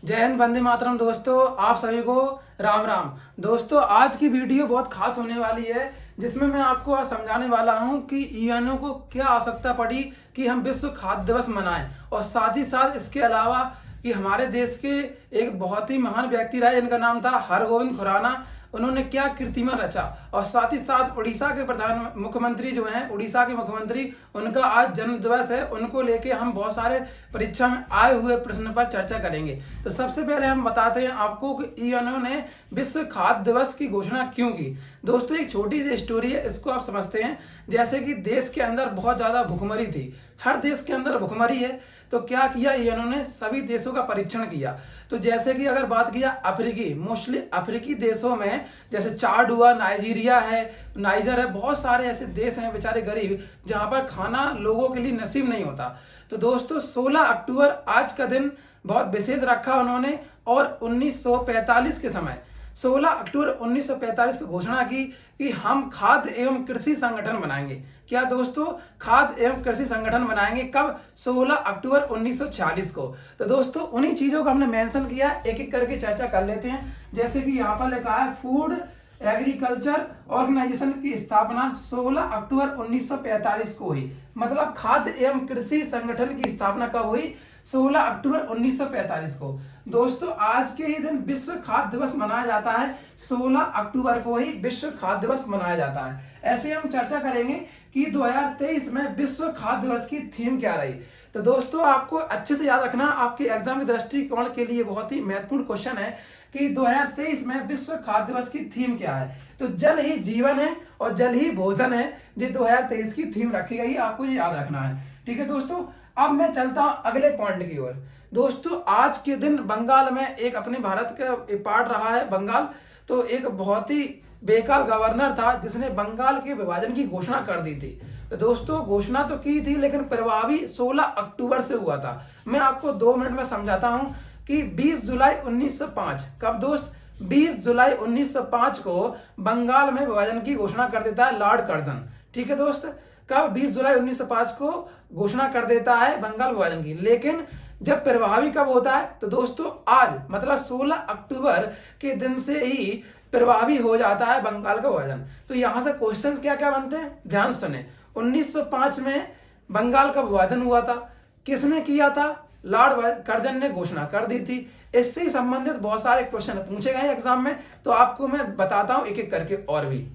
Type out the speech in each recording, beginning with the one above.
जय हिंद, वंदे मातरम। दोस्तों, आप सभी को राम राम। दोस्तों, आज की वीडियो बहुत खास होने वाली है, जिसमें मैं आपको आज समझाने वाला हूं कि यूएनओ को क्या आवश्यकता पड़ी कि हम विश्व खाद्य दिवस मनाएं, और साथ ही साथ इसके अलावा कि हमारे देश के एक बहुत ही महान व्यक्ति रहे, इनका नाम था हरगोविंद खुराना। उन्होंने क्या कीर्तिमान रचा, और साथ ही साथ उड़ीसा के मुख्यमंत्री जो हैं, उड़ीसा के मुख्यमंत्री, उनका आज जन्म दिवस है। उनको लेके हम बहुत सारे परीक्षा में आए हुए प्रश्न पर चर्चा करेंगे। तो सबसे पहले हम बताते हैं आपको कि यूएनओ ने विश्व खाद्य दिवस की घोषणा क्यों की। दोस्तों, एक छोटी सी स्टोरी है, इसको आप समझते हैं। जैसे कि देश के अंदर बहुत ज्यादा भुखमरी थी, हर देश के अंदर भुखमरी है, तो क्या किया यूएनओ ने, सभी देशों का परीक्षण किया। तो जैसे कि अगर बात किया अफ्रीकी, मोस्टली अफ्रीकी देशों में, जैसे चाड हुआ, नाइजीरिया है, नाइजर है, बहुत सारे ऐसे देश हैं बेचारे गरीब, जहां पर खाना लोगों के लिए नसीब नहीं होता। तो दोस्तों, 16 अक्टूबर आज का दिन बहुत विशेष रखा उन्होंने, और 1945 के समय 16 अक्टूबर 1945 को घोषणा की कि हम खाद्य एवं कृषि संगठन बनाएंगे। क्या दोस्तों, खाद्य एवं कृषि संगठन बनाएंगे कब? 16 अक्टूबर 1946 को। तो दोस्तों, उन्हीं चीजों को हमने मेंशन किया, एक एक करके चर्चा कर लेते हैं। जैसे कि यहाँ पर लिखा है, फूड एग्रीकल्चर ऑर्गेनाइजेशन की स्थापना 16 अक्टूबर 1945 को हुई। मतलब खाद्य एवं कृषि संगठन की स्थापना कब हुई? 16 अक्टूबर 1945 को। दोस्तों, आज के ही दिन विश्व खाद्य दिवस मनाया जाता है। 16 अक्टूबर को ही विश्व खाद्य दिवस मनाया जाता है। ऐसे हम चर्चा करेंगे कि 2023 में विश्व खाद्य दिवस की थीम क्या रही। तो दोस्तों, आपको अच्छे से याद रखना, आपके एग्जाम के दृष्टिकोण के लिए बहुत ही महत्वपूर्ण क्वेश्चन है कि 2023 में विश्व खाद्य दिवस की थीम क्या है। तो जल ही जीवन है और जल ही भोजन है, ये 2023 की थीम रखी गई, आपको ये याद रखना है। ठीक है दोस्तों, अब मैं चलता हूं अगले पॉइंट की ओर। दोस्तों, आज के दिन बंगाल में एक अपने भारत का पार्ट रहा है बंगाल, तो एक बहुत ही बेकार गवर्नर था जिसने बंगाल के विभाजन की घोषणा कर दी थी। तो दोस्तों, घोषणा तो की थी, लेकिन प्रभावी 16 अक्टूबर से हुआ था। मैं आपको 2 मिनट में समझाता हूं कि 20 जुलाई 1905, कब दोस्त? 20 जुलाई 1905 को बंगाल में विभाजन की घोषणा कर देता है लॉर्ड कर्जन। ठीक है दोस्त, कब? 20 जुलाई 1905 को घोषणा कर देता है बंगाल विभाजन की। लेकिन जब प्रभावी कब होता है? तो दोस्तों, आज मतलब 16 अक्टूबर के दिन से ही प्रभावी हो जाता है बंगाल का विभाजन। तो यहां से क्वेश्चन क्या क्या बनते हैं, ध्यान सुने। 1905 में बंगाल का विभाजन हुआ था, किसने किया था? लॉर्ड कर्जन ने घोषणा कर दी थी। इससे ही संबंधित बहुत सारे क्वेश्चन पूछे गए एग्जाम में, तो आपको मैं बताता हूं एक एक करके। और भी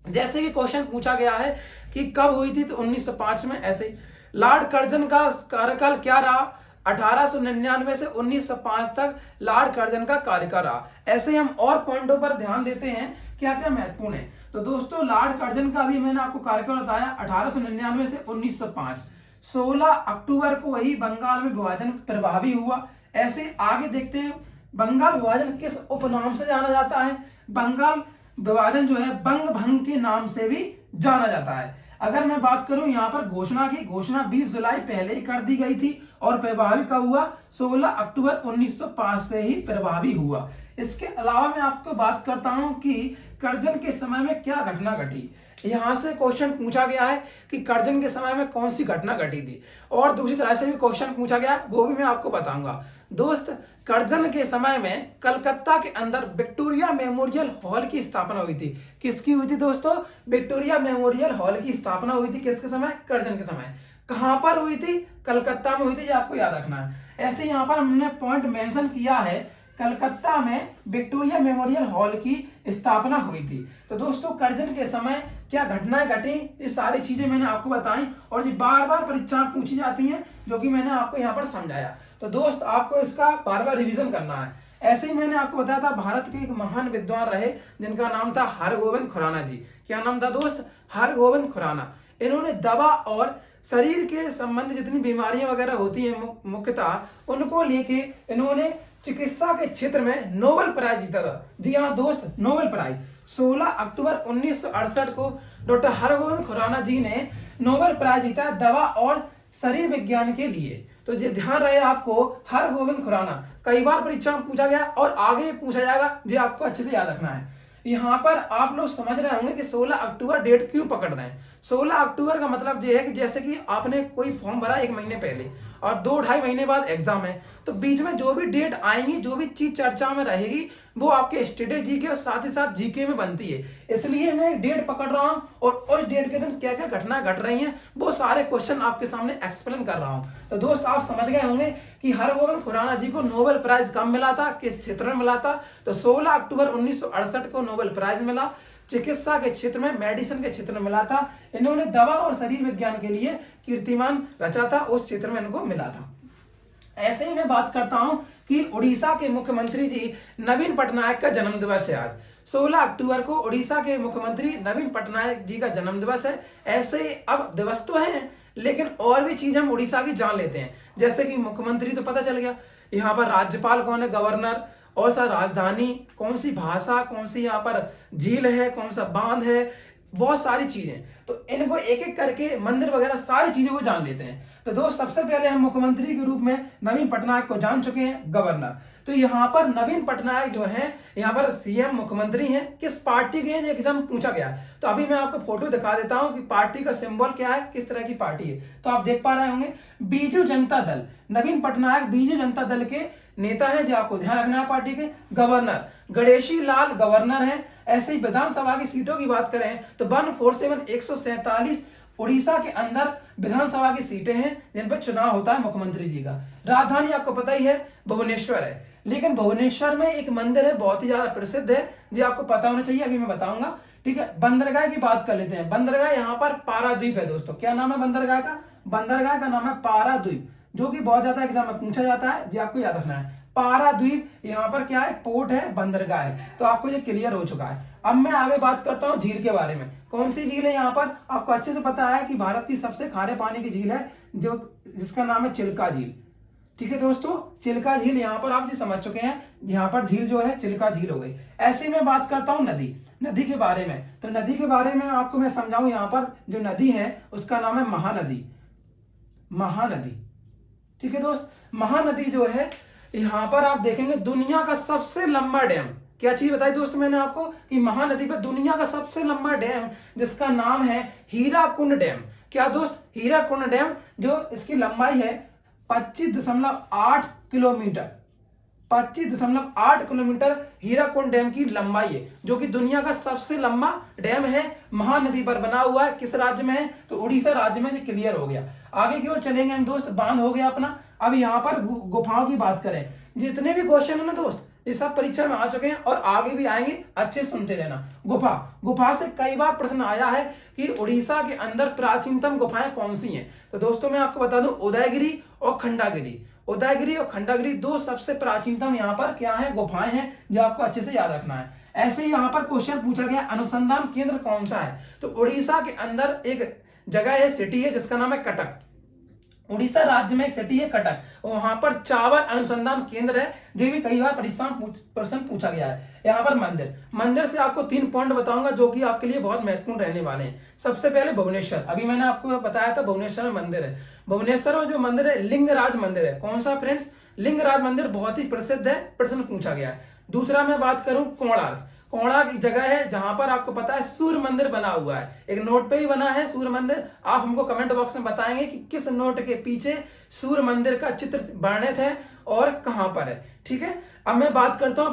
जैसे कि क्वेश्चन पूछा गया है कि कब हुई थी, तो 1905 में। ऐसे ही लॉर्ड कर्जन का कार्यकाल क्या रहा? 1899 से 1905 तक लॉर्ड कर्जन का कार्यकाल रहा। ऐसे ही हम और पॉइंटों पर ध्यान देते हैं क्या क्या महत्वपूर्ण है। तो दोस्तों, लॉर्ड कर्जन का भी मैंने आपको कार्यकाल बताया, 1899 से 1905। 16 अक्टूबर को वही बंगाल में विभाजन प्रभावी हुआ। ऐसे आगे देखते हैं, बंगाल विभाजन किस उपनाम से जाना जाता है? बंगाल विभाजन जो है बंग भंग के नाम से भी जाना जाता है। अगर मैं बात करूं यहां पर घोषणा की, घोषणा 20 जुलाई पहले ही कर दी गई थी, और प्रभावी कब हुआ? 16 अक्टूबर 1905 से ही प्रभावी हुआ। इसके अलावा मैं आपको बात करता हूं कि कर्जन के समय में क्या घटना घटी। यहां से क्वेश्चन पूछा गया है कि कर्जन के समय में कौन सी घटना घटी थी, और दूसरी तरह से भी क्वेश्चन पूछा गया, वो भी मैं आपको बताऊंगा। दोस्त, कर्जन के समय में कलकत्ता के अंदर विक्टोरिया मेमोरियल हॉल की स्थापना हुई थी। किसकी हुई थी दोस्तों? विक्टोरिया मेमोरियल हॉल की स्थापना हुई थी। किसके समय? कर्जन के समय। कहां पर हुई थी? कलकत्ता में हुई थी, ये आपको याद रखना है। ऐसे यहाँ पर हमने पॉइंट मेंशन किया है, कलकत्ता में विक्टोरिया मेमोरियल हॉल की स्थापना हुई थी। तो दोस्तों, कर्जन के समय क्या घटनाएं घटी, ये सारी चीजें मैंने आपको बताई, और ये बार बार परीक्षा पूछी जाती हैं, जो कि मैंने आपको यहाँ पर समझाया। तो दोस्त, आपको इसका बार बार रिवीजन करना है। ऐसे ही मैंने आपको बताया था, भारत के एक महान विद्वान रहे जिनका नाम था हरगोविंद खुराना जी। क्या नाम था दोस्त? हरगोविंद खुराना। इन्होंने दवा और शरीर के संबंधी जितनी बीमारियां वगैरह होती हैं मुख्यतः, उनको लेके इन्होंने चिकित्सा के क्षेत्र में नोबेल प्राइज जीता था। जी हाँ दोस्त, नोबेल प्राइज 16 अक्टूबर 1968 को डॉक्टर हरगोविंद खुराना जी ने नोबेल प्राइज जीता दवा और शरीर विज्ञान के लिए। तो ये ध्यान रहे आपको, हरगोविंद खुराना कई बार परीक्षा में पूछा गया और आगे पूछा जाएगा, ये आपको अच्छे से याद रखना है। यहाँ पर आप लोग समझ रहे होंगे कि 16 अक्टूबर डेट क्यों पकड़ रहे हैं। 16 अक्टूबर का मतलब ये है कि जैसे कि आपने कोई फॉर्म भरा 1 महीने पहले और 2-2.5 महीने बाद एग्जाम है, तो बीच में जो भी डेट आएंगी, जो भी चीज चर्चा में रहेगी, वो आपके स्टेटिक जीके और साथ ही साथ जीके में बनती है। इसलिए मैं डेट पकड़ रहा हूं और उस डेट के दिन क्या क्या घटना घट रही हैं वो सारे क्वेश्चन आपके सामने एक्सप्लेन कर रहा हूं। तो दोस्त आप समझ गए होंगे कि हरगोविंद खुराना जी को नोबेल प्राइज कब मिला था, किस क्षेत्र में मिला था। तो 16 अक्टूबर 1968 को नोबेल प्राइज मिला, चिकित्सा के क्षेत्र में, मेडिसिन के क्षेत्र में मिला था। इन्होंने दवा और शरीर विज्ञान के लिए कीर्तिमान रचा था, उस क्षेत्र में इनको मिला था। ऐसे ही मैं बात करता हूं कि उड़ीसा के मुख्यमंत्री जी नवीन पटनायक का जन्म दिवस है आज। 16 अक्टूबर को उड़ीसा के मुख्यमंत्री नवीन पटनायक जी का जन्म दिवस है। ऐसे ही अब दिवस तो है, लेकिन और भी चीज हम उड़ीसा की जान लेते हैं। जैसे कि मुख्यमंत्री तो पता चल गया, यहाँ पर राज्यपाल कौन है, गवर्नर, और सा राजधानी, कौन सी भाषा, कौन सी यहाँ पर झील है, कौन सा बांध है, बहुत सारी चीजें। तो इनको एक एक करके मंदिर वगैरह सारी चीजों को जान लेते हैं। तो दोस्त सबसे पहले हम मुख्यमंत्री के रूप में नवीन पटनायक को जान चुके हैं, गवर्नर। तो यहाँ पर नवीन पटनायक जो है, यहाँ पर सीएम मुख्यमंत्री हैं, किस पार्टी के हैं ये एग्जाम पूछा गया है। तो अभी मैं आपको फोटो दिखा देता हूं कि पार्टी का सिंबल क्या है, किस तरह की पार्टी है। तो आप देख पा रहे होंगे बीजू जनता दल, नवीन पटनायक बीजू जनता दल के नेता है, जो आपको ध्यान रखना है। पार्टी के गवर्नर गणेशी लाल गवर्नर है। ऐसे ही विधानसभा की सीटों की बात करें तो 147 147 उड़ीसा के अंदर विधानसभा की सीटें हैं जिन पर चुनाव होता है मुख्यमंत्री जी का। राजधानी आपको पता ही है भुवनेश्वर है, लेकिन भुवनेश्वर में एक मंदिर है बहुत ही ज्यादा प्रसिद्ध है, जो आपको पता होना चाहिए, अभी मैं बताऊंगा। ठीक है, बंदरगाह की बात कर लेते हैं। बंदरगाह यहाँ पर पारादीप है दोस्तों। क्या नाम है बंदरगाह का? बंदरगाह का नाम है पारादीप, जो कि बहुत ज्यादा एग्जाम में पूछा जाता है, जो आपको याद रखना है। पाराद्वीप यहाँ पर क्या है, पोर्ट है, बंदरगाह है। तो आपको ये क्लियर हो चुका है। अब मैं आगे बात करता हूँ झील के बारे में। कौन सी झील है यहाँ पर? आपको अच्छे से पता है कि भारत की सबसे खारे पानी की झील है, जो जिसका नाम है चिल्का झील। ठीक है दोस्तों, चिल्का झील यहाँ पर आप जी समझ चुके हैं। यहाँ पर झील जो है चिल्का झील हो गई। ऐसे ही मैं बात करता हूँ नदी के बारे में। तो नदी के बारे में आपको मैं समझाऊं, यहाँ पर जो नदी है उसका नाम है महानदी। महानदी, ठीक है दोस्त। महानदी जो है, यहाँ पर आप देखेंगे दुनिया का सबसे लंबा डैम। क्या चीज बताई दोस्त मैंने आपको कि महानदी पर दुनिया का सबसे लंबा डैम, जिसका नाम है हीराकुंड डैम। क्या दोस्त? हीराकुंड डैम, जो इसकी लंबाई है 25.8 किलोमीटर। 25.8 किलोमीटर हीराकुंड डैम की लंबाई है, जो कि दुनिया का सबसे लंबा डैम है। महानदी पर बना हुआ है। किस राज्य में है? तो उड़ीसा राज्य में। क्लियर हो गया। आगे की ओर चलेंगे हम दोस्त। बांध हो गया अपना। अब यहाँ पर गुफाओं की बात करें, जितने भी क्वेश्चन है ना दोस्त, ये सब परीक्षा में आ चुके हैं और आगे भी आएंगे, अच्छे सुनते रहना। गुफा से कई बार प्रश्न आया है कि उड़ीसा के अंदर प्राचीनतम गुफाएं कौन सी हैं। तो दोस्तों मैं आपको बता दूं, उदयगिरी और खंडागिरी। उदयगिरी और खंडागिरी दो सबसे प्राचीनतम यहाँ पर क्या है, गुफाएं हैं, जो आपको अच्छे से याद रखना है। ऐसे ही यहाँ पर क्वेश्चन पूछा गया, अनुसंधान केंद्र कौन सा है? तो उड़ीसा के अंदर एक जगह है, सिटी है, जिसका नाम है कटक। उड़ीसा राज्य में एक सिटी है कटक, वहां पर चावल अनुसंधान केंद्र है, जो भी कई बार परीक्षा में प्रश्न पूछा गया है। यहाँ पर मंदिर से आपको 3 पॉइंट बताऊंगा, जो कि आपके लिए बहुत महत्वपूर्ण रहने वाले हैं। सबसे पहले भुवनेश्वर, अभी मैंने आपको बताया था भुवनेश्वर में मंदिर है। भुवनेश्वर में जो मंदिर है लिंगराज मंदिर है। कौन सा फ्रेंड्स? लिंगराज मंदिर बहुत ही प्रसिद्ध है, प्रश्न पूछा गया है। दूसरा मैं बात करूं कोणार्क की जगह है, जहां पर आपको पता है सूर्य मंदिर बना हुआ है। एक नोट पे ही बना है सूर्य मंदिर। आप हमको कमेंट बॉक्स में बताएंगे कि किस नोट के पीछे सूर्य मंदिर का चित्र वर्णित है और कहां पर है। ठीक है, अब मैं बात करता हूं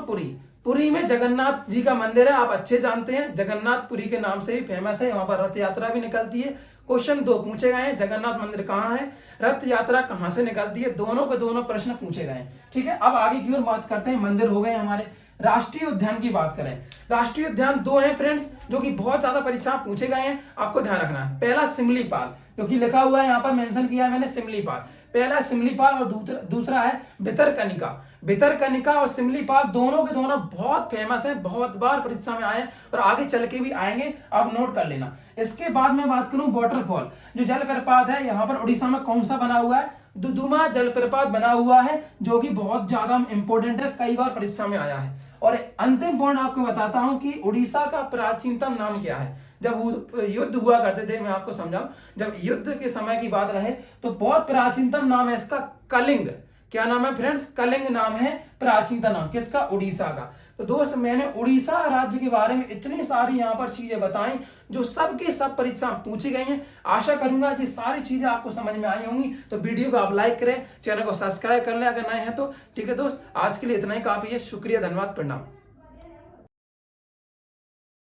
पुरी में जगन्नाथ जी का मंदिर है। आप अच्छे जानते हैं, जगन्नाथ पुरी के नाम से ही फेमस है। वहां पर रथ यात्रा भी निकलती है। क्वेश्चन 2 पूछे गए हैं, जगन्नाथ मंदिर कहाँ है, रथ यात्रा कहां से निकलती है, दोनों के दोनों प्रश्न पूछे गए हैं। ठीक है, अब आगे की ओर बात करते हैं। मंदिर हो गए हमारे। राष्ट्रीय उद्यान की बात करें, राष्ट्रीय उद्यान 2 हैं फ्रेंड्स, जो कि बहुत ज्यादा परीक्षा पूछे गए हैं, आपको ध्यान रखना है। पहला सिमलीपाल, जो कि लिखा हुआ है यहाँ पर, मेंशन किया है मैंने, सिमलीपाल। पहला सिमलीपाल और दूसरा है भितरकनिका और सिमलीपाल, दोनों के दोनों बहुत फेमस है, बहुत बार परीक्षा में आए हैं और आगे चल के भी आएंगे, आप नोट कर लेना। इसके बाद मैं बात करूं वाटरफॉल, जो जलप्रपात है, यहाँ पर उड़ीसा में कौन सा बना हुआ है? दुदुमा जलप्रपात बना हुआ है, जो कि बहुत ज्यादा इंपॉर्टेंट है, कई बार परीक्षा में आया है। और अंतिम पॉइंट आपको बताता हूं कि उड़ीसा का प्राचीनतम नाम क्या है। जब युद्ध हुआ करते थे, मैं आपको समझाऊं, जब युद्ध के समय की बात रहे तो बहुत प्राचीनतम नाम है इसका कलिंग। क्या नाम है फ्रेंड्स? कलिंग नाम है प्राचीनता नाम, किसका? उड़ीसा का। तो दोस्त मैंने उड़ीसा राज्य के बारे में इतनी सारी यहाँ पर चीजें बताई जो सबकी सब परीक्षा पूछी गई हैं। आशा करूंगा ये सारी चीजें आपको समझ में आई होंगी। तो वीडियो को आप लाइक करें, चैनल को सब्सक्राइब कर लें अगर नए हैं तो। ठीक है दोस्त, आज के लिए इतना ही काफी है। शुक्रिया, धन्यवाद, प्रणाम।